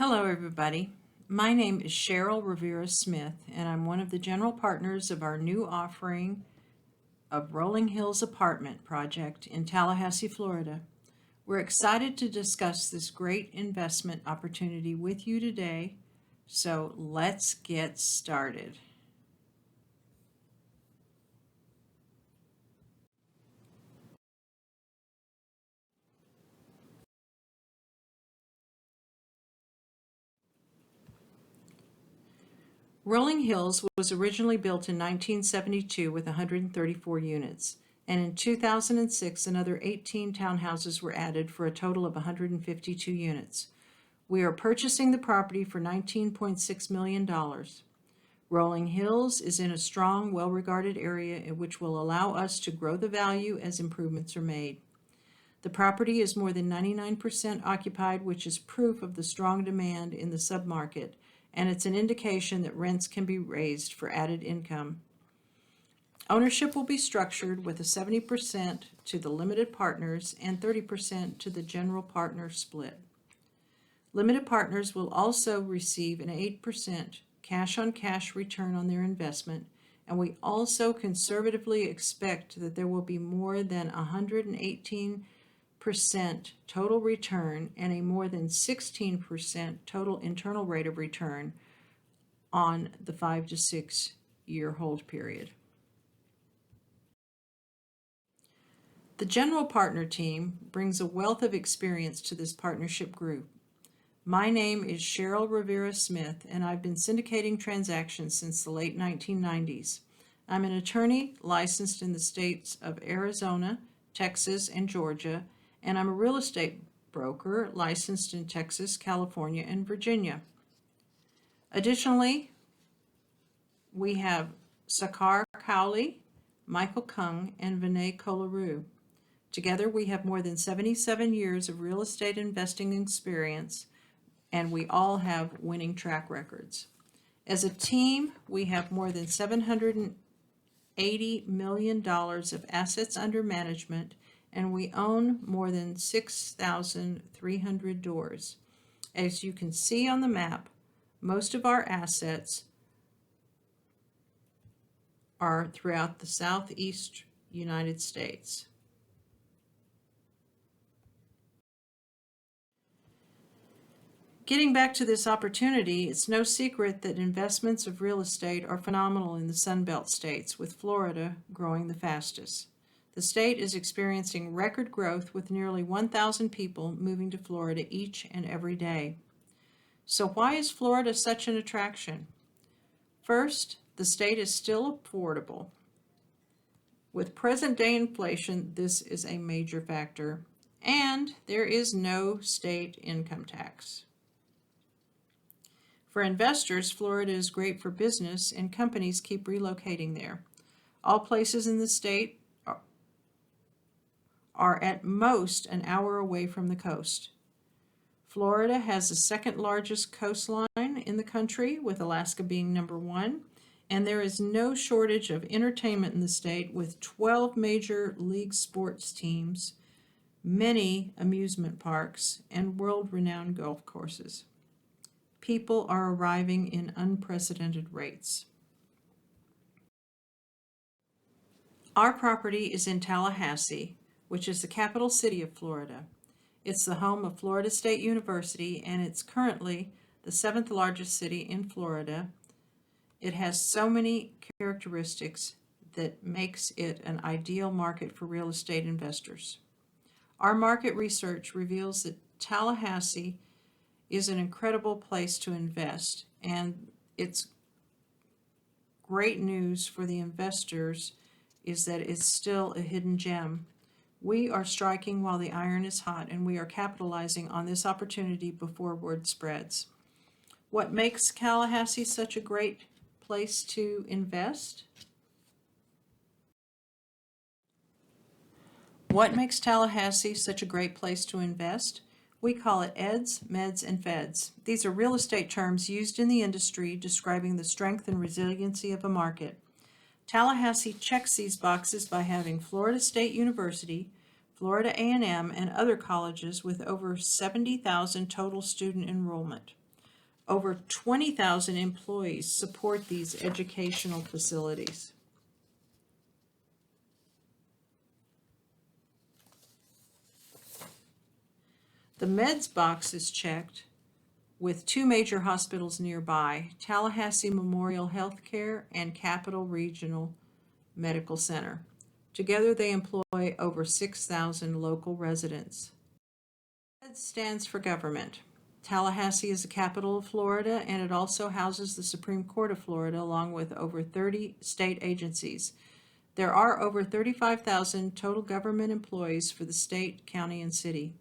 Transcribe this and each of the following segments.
Hello, everybody. My name is Cheryl Rivera Smith, and I'm one of the general partners of our new offering of Rolling Hills Apartment Project in Tallahassee, Florida. We're excited to discuss this great investment opportunity with you today, so let's get started. Rolling Hills was originally built in 1972 with 134 units, and in 2006 another 18 townhouses were added for a total of 152 units. We are purchasing the property for $19.6 million. Rolling Hills is in a strong, well-regarded area which will allow us to grow the value as improvements are made. The property is more than 99% occupied, which is proof of the strong demand in the submarket, and it's an indication that rents can be raised for added income. Ownership will be structured with a 70% to the limited partners and 30% to the general partner split. Limited partners will also receive an 8% cash-on-cash return on their investment, and we also conservatively expect that there will be more than 118% total return and a more than 16% total internal rate of return on the 5 to 6 year hold period. The general partner team brings a wealth of experience to this partnership group. My name is Cheryl Rivera Smith, and I've been syndicating transactions since the late 1990s. I'm an attorney licensed in the states of Arizona, Texas, and Georgia, and I'm a real estate broker licensed in Texas, California, and Virginia. Additionally, we have Sakar Cowley, Michael Kung, and Vinay Kolaru. Together, we have more than 77 years of real estate investing experience, and we all have winning track records. As a team, we have more than $780 million of assets under management, and we own more than 6,300 doors. As you can see on the map, most of our assets are throughout the southeast United States. Getting back to this opportunity, it's no secret that investments of real estate are phenomenal in the Sunbelt states, with Florida growing the fastest. The state is experiencing record growth with nearly 1,000 people moving to Florida each and every day. So why is Florida such an attraction? First, the state is still affordable. With present-day inflation, this is a major factor, and there is no state income tax. For investors, Florida is great for business, and companies keep relocating there. All places in the state are at most an hour away from the coast. Florida has the second largest coastline in the country, with Alaska being number one, and there is no shortage of entertainment in the state with 12 major league sports teams, many amusement parks, and world-renowned golf courses. People are arriving in unprecedented rates. Our property is in Tallahassee, which is the capital city of Florida. It's the home of Florida State University, and it's currently the 7th largest city in Florida. It has so many characteristics that makes it an ideal market for real estate investors. Our market research reveals that Tallahassee is an incredible place to invest, and it's great news for the investors is that it's still a hidden gem. We are striking while the iron is hot, and we are capitalizing on this opportunity before word spreads. What makes Tallahassee such a great place to invest? What makes Tallahassee such a great place to invest? We call it EDS, MEDS, and FEDS. These are real estate terms used in the industry describing the strength and resiliency of a market. Tallahassee checks these boxes by having Florida State University, Florida A&M, and other colleges with over 70,000 total student enrollment. Over 20,000 employees support these educational facilities. The meds box is checked with two major hospitals nearby, Tallahassee Memorial Healthcare and Capital Regional Medical Center. Together they employ over 6,000 local residents. Fed stands for government. Tallahassee is the capital of Florida, and it also houses the Supreme Court of Florida along with over 30 state agencies. There are over 35,000 total government employees for the state, county, and city.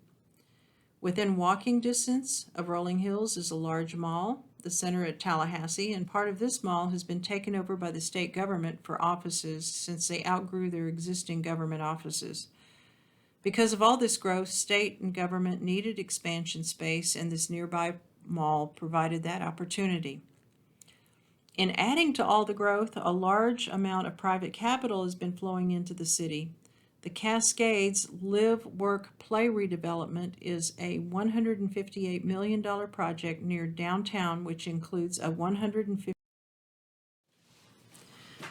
Within walking distance of Rolling Hills is a large mall, the center at Tallahassee, and part of this mall has been taken over by the state government for offices since they outgrew their existing government offices. Because of all this growth, state and government needed expansion space, and this nearby mall provided that opportunity. In adding to all the growth, a large amount of private capital has been flowing into the city. The Cascades Live, Work, Play redevelopment is a $158 million project near downtown, which includes a 150.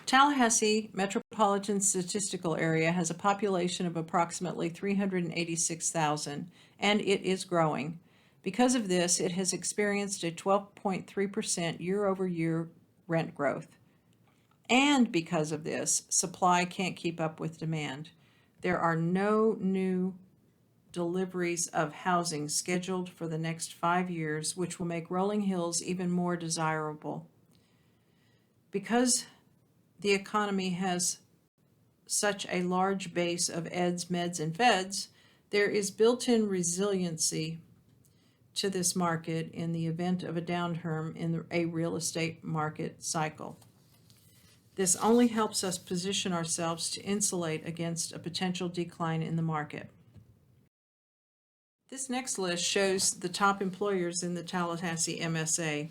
Tallahassee Metropolitan Statistical Area has a population of approximately 386,000, and it is growing. Because of this, it has experienced a 12.3% year-over-year rent growth. And because of this, supply can't keep up with demand. There are no new deliveries of housing scheduled for the next 5 years, which will make Rolling Hills even more desirable. Because the economy has such a large base of eds, meds, and feds, there is built-in resiliency to this market in the event of a downturn in a real estate market cycle. This only helps us position ourselves to insulate against a potential decline in the market. This next list shows the top employers in the Tallahassee MSA.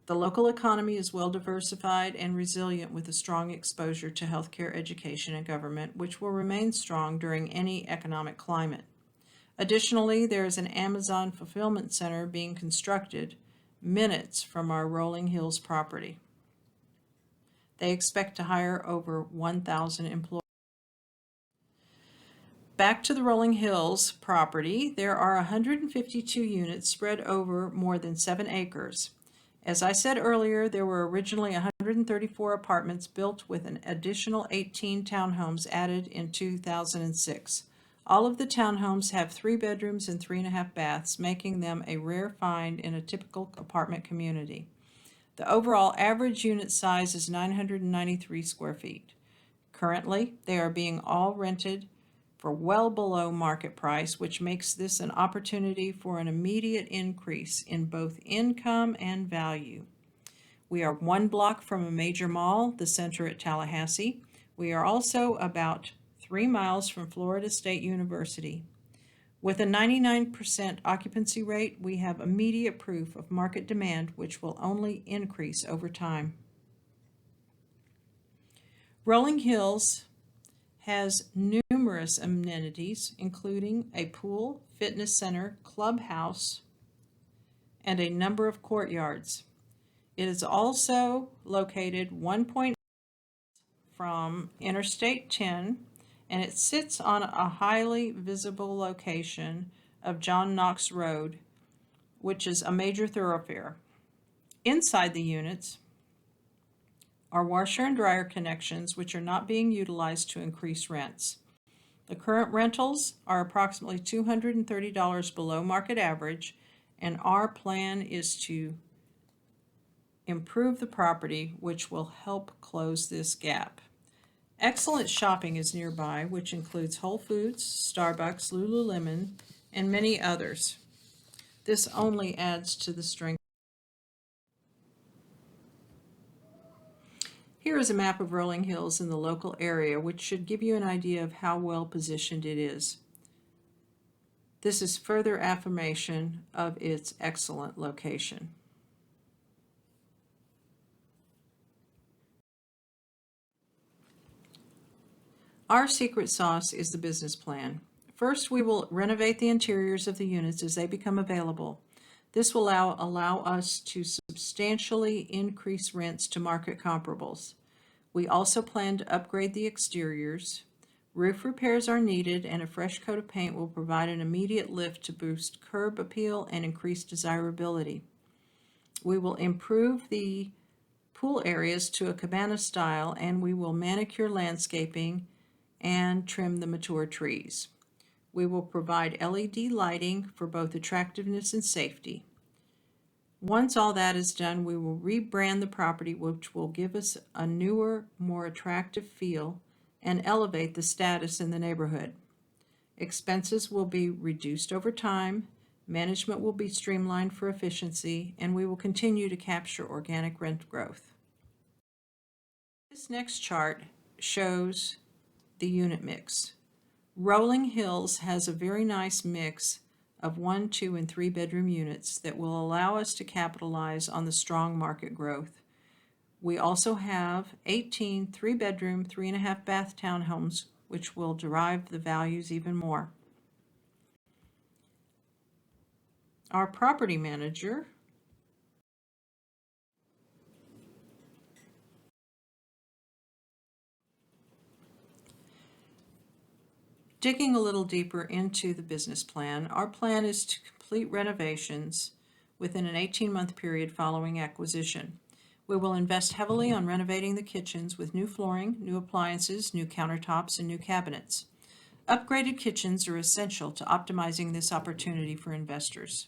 The local economy is well diversified and resilient with a strong exposure to healthcare, education, and government, which will remain strong during any economic climate. Additionally, there is an Amazon fulfillment center being constructed minutes from our Rolling Hills property. They expect to hire over 1,000 employees. Back to the Rolling Hills property, there are 152 units spread over more than 7 acres. As I said earlier, there were originally 134 apartments built with an additional 18 townhomes added in 2006. All of the townhomes have 3 bedrooms and 3.5 baths, making them a rare find in a typical apartment community. The overall average unit size is 993 square feet. Currently, they are being all rented for well below market price, which makes this an opportunity for an immediate increase in both income and value. We are 1 block from a major mall, the center at Tallahassee. We are also about 3 miles from Florida State University. With a 99% occupancy rate, we have immediate proof of market demand, which will only increase over time. Rolling Hills has numerous amenities, including a pool, fitness center, clubhouse, and a number of courtyards. It is also located 1.8 from Interstate 10, and it sits on a highly visible location of John Knox Road, which is a major thoroughfare. Inside the units are washer and dryer connections, which are not being utilized to increase rents. The current rentals are approximately $230 below market average, and our plan is to improve the property, which will help close this gap. Excellent shopping is nearby, which includes Whole Foods, Starbucks, Lululemon, and many others. This only adds to the strength. Here is a map of Rolling Hills in the local area, which should give you an idea of how well positioned it is. This is further affirmation of its excellent location. Our secret sauce is the business plan. First, we will renovate the interiors of the units as they become available. This will allow us to substantially increase rents to market comparables. We also plan to upgrade the exteriors. Roof repairs are needed, and a fresh coat of paint will provide an immediate lift to boost curb appeal and increase desirability. We will improve the pool areas to a cabana style, and we will manicure landscaping and trim the mature trees. We will provide LED lighting for both attractiveness and safety. Once all that is done, we will rebrand the property, which will give us a newer, more attractive feel and elevate the status in the neighborhood. Expenses will be reduced over time, management will be streamlined for efficiency, and we will continue to capture organic rent growth. This next chart shows the unit mix. Rolling Hills has a very nice mix of 1, 2, and 3 bedroom units that will allow us to capitalize on the strong market growth. We also have 18 3-bedroom, 3.5-bath townhomes, which will derive the values even more. Our property manager digging a little deeper into the business plan, our plan is to complete renovations within an 18-month period following acquisition. We will invest heavily on renovating the kitchens with new flooring, new appliances, new countertops, and new cabinets. Upgraded kitchens are essential to optimizing this opportunity for investors.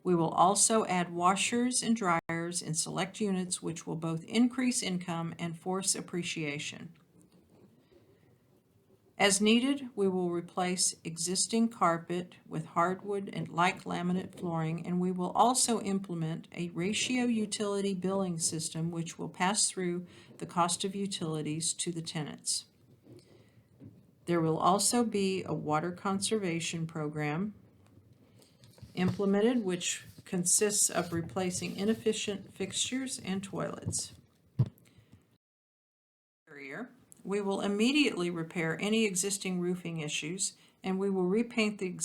We will also add washers and dryers in select units, which will both increase income and force appreciation. As needed, we will replace existing carpet with hardwood and like laminate flooring, and we will also implement a ratio utility billing system which will pass through the cost of utilities to the tenants. There will also be a water conservation program implemented, which consists of replacing inefficient fixtures and toilets. We will immediately repair any existing roofing issues, and we will repaint the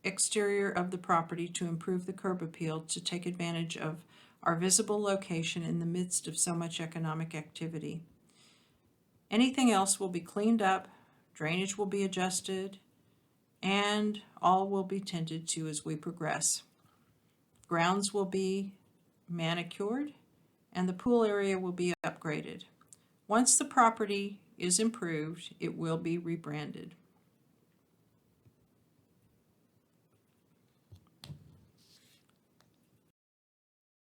exterior of the property to improve the curb appeal to take advantage of our visible location in the midst of so much economic activity. Anything else will be cleaned up, drainage will be adjusted, and all will be tended to as we progress. Grounds will be manicured, and the pool area will be upgraded. Once the property is improved, it will be rebranded.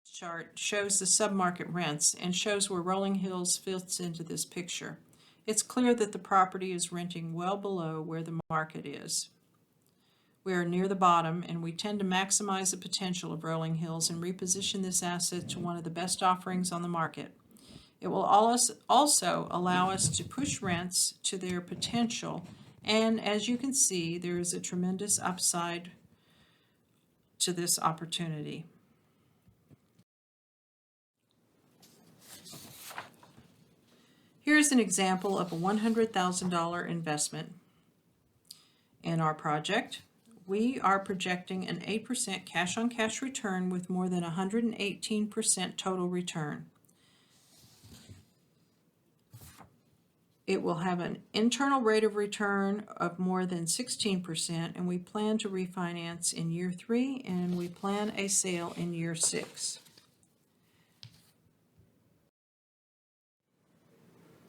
This chart shows the submarket rents and shows where Rolling Hills fits into this picture. It's clear that the property is renting well below where the market is. We are near the bottom, and we tend to maximize the potential of Rolling Hills and reposition this asset to one of the best offerings on the market. It will also allow us to push rents to their potential, and as you can see, there is a tremendous upside to this opportunity. Here's an example of a $100,000 investment in our project. We are projecting an 8% cash-on-cash return with more than 118% total return. It will have an internal rate of return of more than 16%, and we plan to refinance in year 3, and we plan a sale in year 6.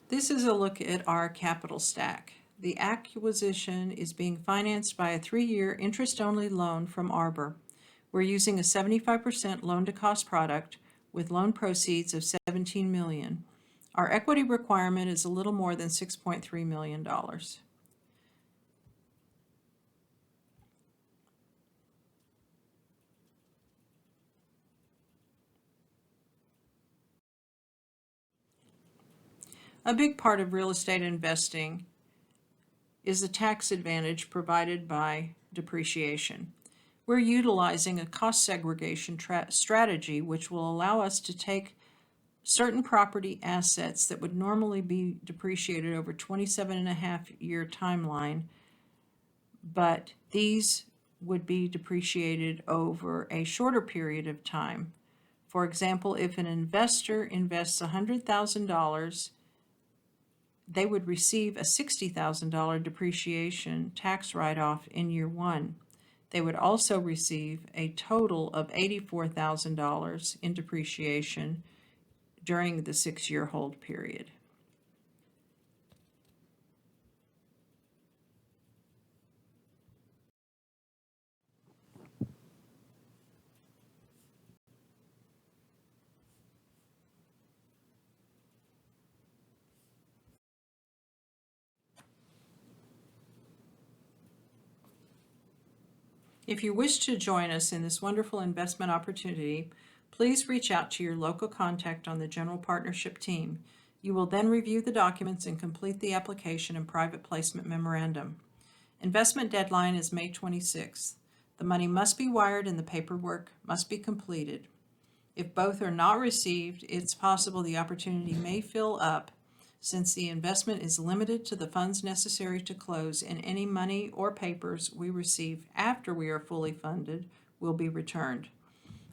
This is a look at our capital stack. The acquisition is being financed by a 3-year interest-only loan from Arbor. We're using a 75% loan-to-cost product with loan proceeds of $17 million. Our equity requirement is a little more than $6.3 million. A big part of real estate investing is the tax advantage provided by depreciation. We're utilizing a cost segregation strategy which will allow us to take certain property assets that would normally be depreciated over 27.5-year timeline, but these would be depreciated over a shorter period of time. For example, if an investor invests $100,000, they would receive a $60,000 depreciation tax write-off in year one. They would also receive a total of $84,000 in depreciation during the 6-year hold period. If you wish to join us in this wonderful investment opportunity, please reach out to your local contact on the general partnership team. You will then review the documents and complete the application and private placement memorandum. Investment deadline is May 26th. The money must be wired and the paperwork must be completed. If both are not received, it's possible the opportunity may fill up since the investment is limited to the funds necessary to close, and any money or papers we receive after we are fully funded will be returned.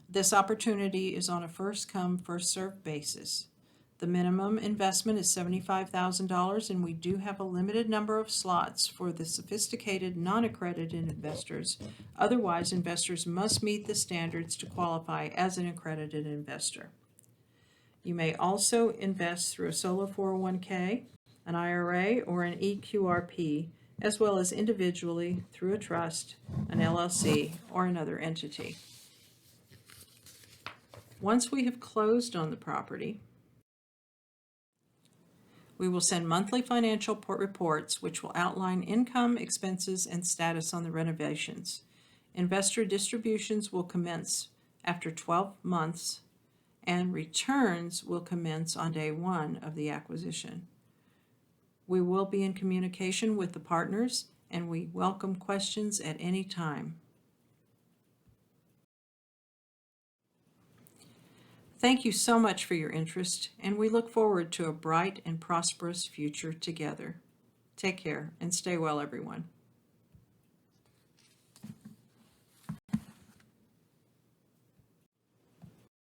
This opportunity is on a first-come, first-served basis. The minimum investment is $75,000, and we do have a limited number of slots for the sophisticated, non-accredited investors. Otherwise, investors must meet the standards to qualify as an accredited investor. You may also invest through a solo 401k, an IRA, or an EQRP, as well as individually through a trust, an LLC, or another entity. Once we have closed on the property, we will send monthly financial reports which will outline income, expenses, and status on the renovations. Investor distributions will commence after 12 months, and returns will commence on day one of the acquisition. We will be in communication with the partners, and we welcome questions at any time. Thank you so much for your interest, and we look forward to a bright and prosperous future together. Take care and stay well, everyone.